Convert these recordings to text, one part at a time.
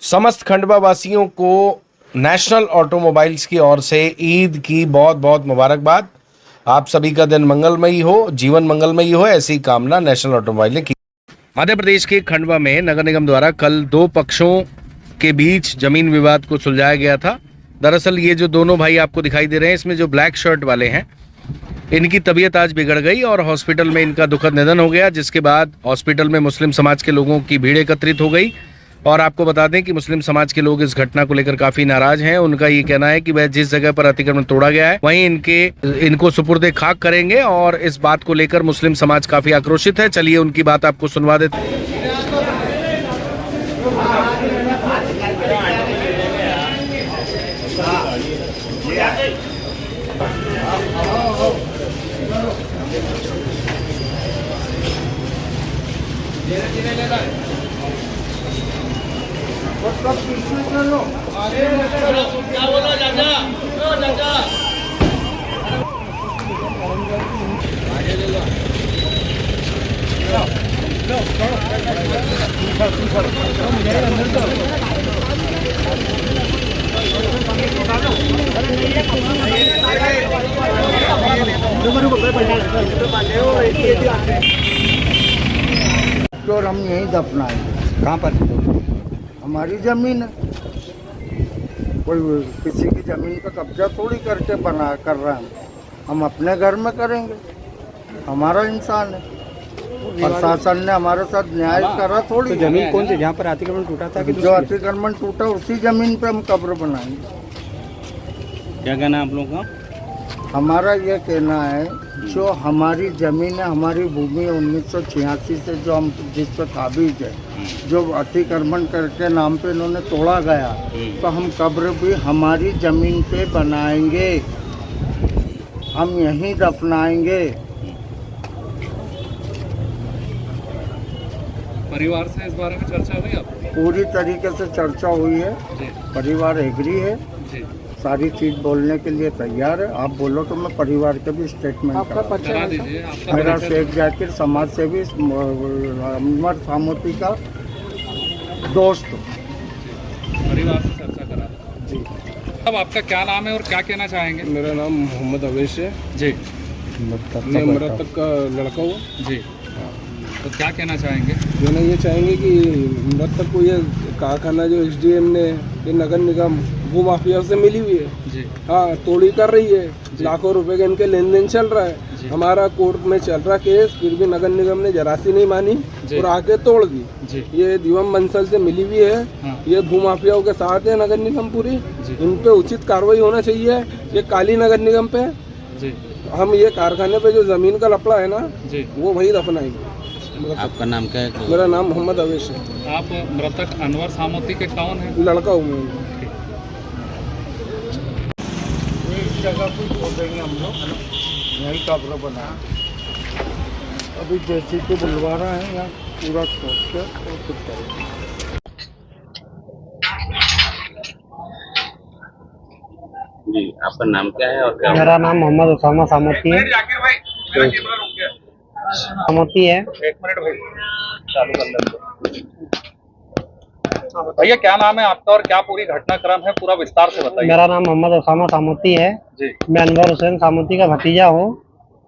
समस्त खंडवा वासियों को नेशनल ऑटोमोबाइल्स की ओर से ईद की बहुत बहुत मुबारकबाद। आप सभी का दिन मंगलमयी हो, जीवन मंगलमयी हो, ऐसी कामना नेशनल ऑटोमोबाइल ने की। मध्य प्रदेश के खंडवा में नगर निगम द्वारा कल दो पक्षों के बीच जमीन विवाद को सुलझाया गया था। दरअसल ये जो दोनों भाई आपको दिखाई दे रहे हैं, इसमें जो ब्लैक शर्ट वाले हैं, इनकी तबीयत आज बिगड़ गई और हॉस्पिटल में इनका दुखद निधन हो गया, जिसके बाद हॉस्पिटल में मुस्लिम समाज के लोगों की भीड़ एकत्रित हो गई। और आपको बता दें कि मुस्लिम समाज के लोग इस घटना को लेकर काफी नाराज हैं। उनका ये कहना है कि वह जिस जगह पर अतिक्रमण तोड़ा गया है वहीं इनको सुपुर्दे खाक करेंगे, और इस बात को लेकर मुस्लिम समाज काफी आक्रोशित है। चलिए उनकी बात आपको सुनवा देते हैं। क्या बोलो चाचा? चाचा आगे ले लो। और हम यहीं दफनाएंगे। कहाँ पर? हमारी जमीन है, कोई किसी की जमीन पे कब्जा थोड़ी करके बना कर रहे हैं। हम अपने घर में करेंगे, हमारा इंसान है। प्रशासन ने हमारे साथ न्याय करा थोड़ी। तो जमीन कौन सी जहाँ पर अतिक्रमण टूटा था कि जो अतिक्रमण टूटा उसी जमीन पे हम कब्र बनाएंगे। क्या कहना है आप लोगों का? हमारा ये कहना है, जो हमारी ज़मीन है, हमारी भूमि 1986 से जो हम जिस पर काबिज है, जो अतिक्रमण करके नाम पे इन्होंने तोड़ा गया, तो हम कब्र भी हमारी ज़मीन पे बनाएंगे, हम यहीं दफनाएंगे। परिवार से इस बारे में चर्चा हुई आपकी? पूरी तरीके से चर्चा हुई है, परिवार एग्री है, सारी चीज बोलने के लिए तैयार है। आप बोलो तो मैं परिवार के भी स्टेटमेंट करा दीजिए। मेरा शेख जाकिर समाज सेवी अमर सामोती का दोस्त। परिवार से चर्चा करा जी। अब आपका क्या नाम है और क्या कहना चाहेंगे? मेरा नाम मोहम्मद अवेश है जी। मैं मृतक का लड़का हूँ जी। तो क्या कहना चाहेंगे? कहना ये चाहेंगे कि मृतक को ये कारखाना जो एसडीएम ने, ये नगर निगम भू माफिया से मिली हुई है जी। हाँ, तोड़ी कर रही है, लाखों रुपए के इनके लेन देन चल रहा है। हमारा कोर्ट में चल रहा केस, फिर भी नगर निगम ने जरा सी नहीं मानी और आके तोड़ दी जी। ये दिवम बंसल से मिली हुई है। हाँ। ये भू माफियाओं के साथ है नगर निगम पूरी। इन पे उचित कार्रवाई होना चाहिए। ये काली नगर निगम पे जी। हम ये कारखाने पे जो जमीन का लफड़ा है ना जी, वो वही दफनाएंगे। आपका नाम क्या है? मेरा नाम मोहम्मद अवेश है। आप मृतक अनवर सामोती के कौन है? लड़का हूँ मैं। इस जगह पे खोदेंगे हम लोग, यहीं कब्र बना। अभी जैसी को बुलवा रहे हैं, यहाँ पूरा खोद के और फिर करेंगे। जी, आपका नाम क्या है और क्या? मेरा नाम मोहम्मद उसामा सामोती है। सामोती है। एक मिनट भाई, चालू कर लेते। भैया क्या नाम है आपका और क्या पूरी घटनाक्रम है, पूरा विस्तार से बताइए। मेरा नाम मोहम्मद उसामा सामोती है जी। मैं अनवर हुसैन सामोती का भतीजा हूँ।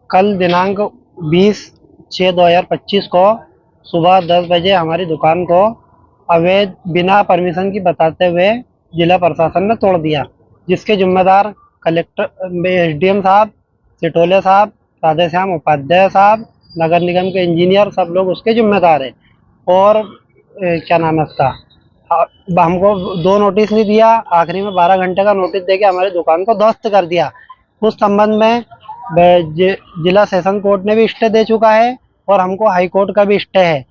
कल दिनांक 20/6/2025 को सुबह 10 बजे हमारी दुकान को अवैध बिना परमिशन की बताते हुए जिला प्रशासन ने तोड़ दिया, जिसके जिम्मेदार कलेक्टर एसडीएम साहब, सिटोले साहब, राधेश्याम उपाध्याय साहब, नगर निगम के इंजीनियर, सब लोग उसके जिम्मेदार हैं। और क्या नाम है उसका, हमको 2 नोटिस नहीं दिया, आखिरी में 12 घंटे का नोटिस देके हमारी दुकान को ध्वस्त कर दिया। उस संबंध में जिला सेशन कोर्ट ने भी स्टे दे चुका है और हमको हाई कोर्ट का भी स्टे है।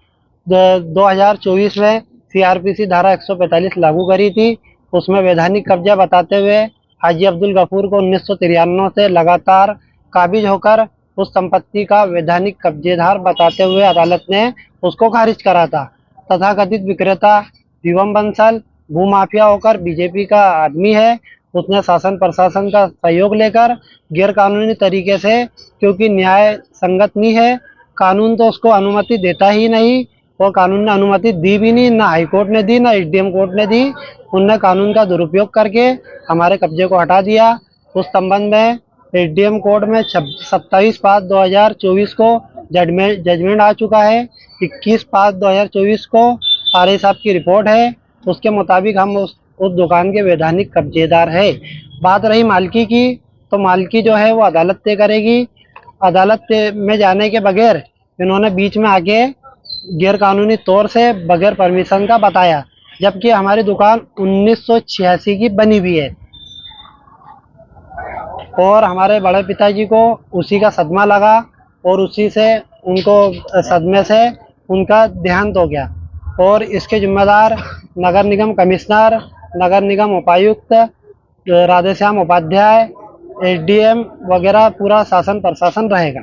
2024 में सीआरपीसी धारा 145 लागू करी थी, उसमें वैधानिक कब्जा बताते हुए हाजी अब्दुल गफूर को 1993 से लगातार काबिज होकर उस संपत्ति का वैधानिक कब्जेदार बताते हुए अदालत ने उसको खारिज करा था। तथाकथित विक्रेता दिवम बंसल भूमाफिया होकर बीजेपी का आदमी है। उसने शासन प्रशासन का सहयोग लेकर गैरकानूनी तरीके से, क्योंकि न्याय संगत नहीं है, कानून तो उसको अनुमति देता ही नहीं, वो कानून ने अनुमति दी भी नहीं, ना हाई कोर्ट ने दी, ना एसडीएम कोर्ट ने दी। उनने कानून का दुरुपयोग करके हमारे कब्जे को हटा दिया। उस संबंध में एसडीएम कोर्ट में 27/5/2024 को जजमेंट आ चुका है। 21/5/2024 को आरआई साहब की रिपोर्ट है, उसके मुताबिक हम उस दुकान के वैधानिक कब्जेदार है। बात रही मालकी की, तो मालकी जो है वो अदालत तय करेगी। अदालत में जाने के बगैर इन्होंने बीच में आके गैर कानूनी तौर से बगैर परमिशन का बताया, जबकि हमारी दुकान 1986 की बनी हुई है और हमारे बड़े पिताजी को उसी का सदमा लगा और उसी से उनको सदमे से उनका देहांत हो गया। और इसके जिम्मेदार नगर निगम कमिश्नर, नगर निगम उपायुक्त, राधेश्याम उपाध्याय, एसडीएम वगैरह पूरा शासन प्रशासन रहेगा।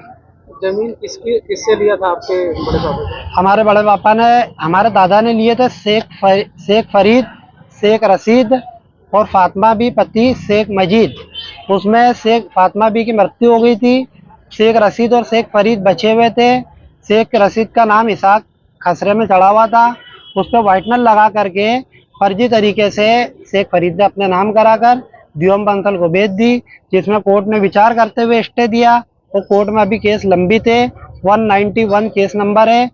जमीन किससे लिया था आपके बड़े पापा ने? हमारे बड़े पापा ने, हमारे दादा ने लिए थे शेख फरीद, शेख रशीद और फातिमा बी पति शेख मजीद। उसमें शेख फातिमा बी की मृत्यु हो गई थी, शेख रशीद और शेख फरीद बचे हुए थे। शेख रशीद का नाम इसाक खसरे में चढ़ा हुआ था, उस पर वाइटनर लगा करके फर्जी तरीके से शेख फरीद ने अपने नाम कराकर दियोम बंसल को बेच दी, जिसमें कोर्ट ने विचार करते हुए स्टे दिया। और कोर्ट में अभी केस लंबित है, 191 केस नंबर है,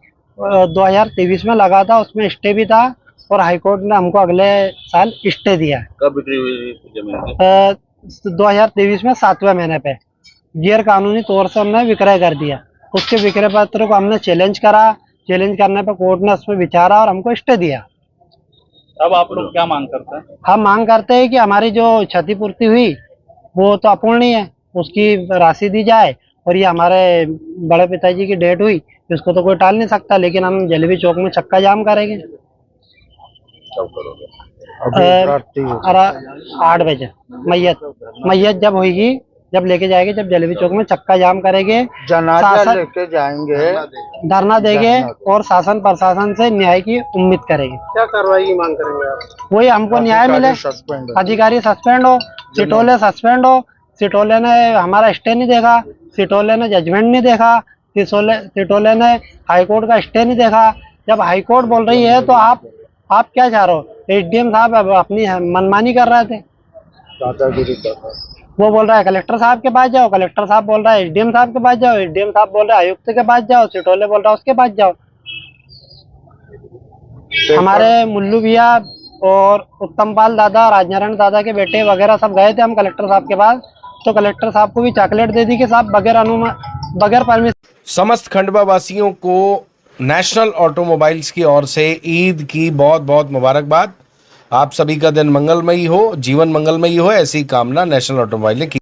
2023 में लगा था, उसमें स्टे भी था और हाईकोर्ट ने हमको अगले साल स्टे दिया। कब बिक्री हुई थी जमीन? 2023 में 7वें महीने पे गैर कानूनी तौर से हमने विक्रय कर दिया। उसके विक्रय पत्र को हमने चैलेंज करा, चैलेंज करने पर कोर्ट ने उस पर विचारा और हमको स्टे दिया। अब आप लोग क्या मांग करते हैं? हम मांग करते हैं कि हमारी जो क्षतिपूर्ति हुई वो तो अपूर्णीय है, उसकी राशि दी जाए। और ये हमारे बड़े पिताजी की डेट हुई, इसको तो कोई टाल नहीं सकता, लेकिन हम जलेबी चौक में चक्का जाम करेंगे। कब करोगे? 8 बजे मैयत जब होगी, जब लेके जाएंगे, जब जलेबी चौक में चक्का जाम करेंगे, जनाजा लेके जाएंगे, धरना देंगे और शासन प्रशासन से न्याय की उम्मीद करेंगे। क्या कार्रवाई की मांग करेंगे आप? वही हमको न्याय मिले, अधिकारी सस्पेंड हो, सिटोले सस्पेंड हो। सिटोले ने हमारा स्टे नहीं देखा, सिटोले ने जजमेंट नहीं देखा, सिटोले ने हाईकोर्ट का स्टे नहीं देखा। जब हाईकोर्ट बोल रही है तो आप क्या चाह रहे हो? एसडीएम साहब अपनी मनमानी कर रहे थे, दादागिरी कर रहा है। वो बोल रहा है कलेक्टर साहब के पास जाओ, कलेक्टर साहब बोल रहा है एसडीएम साहब के पास जाओ, एसडीएम साहब बोल रहा है आयुक्त के पास जाओ, सिटोले बोल रहा है उसके पास जाओ। हमारे मुल्लू भैया और उत्तमपाल दादा, राजनारायण दादा के बेटे वगैरह सब गए थे हम कलेक्टर साहब के पास, तो कलेक्टर साहब को भी चॉकलेट दे दी कि साहब बगैर परमिशन। समस्त खंडवा वासियों को नेशनल ऑटोमोबाइल्स की ओर से ईद की बहुत बहुत मुबारकबाद। आप सभी का दिन मंगलमयी हो, जीवन मंगलमयी हो, ऐसी कामना नेशनल ऑटोमोबाइल ने की।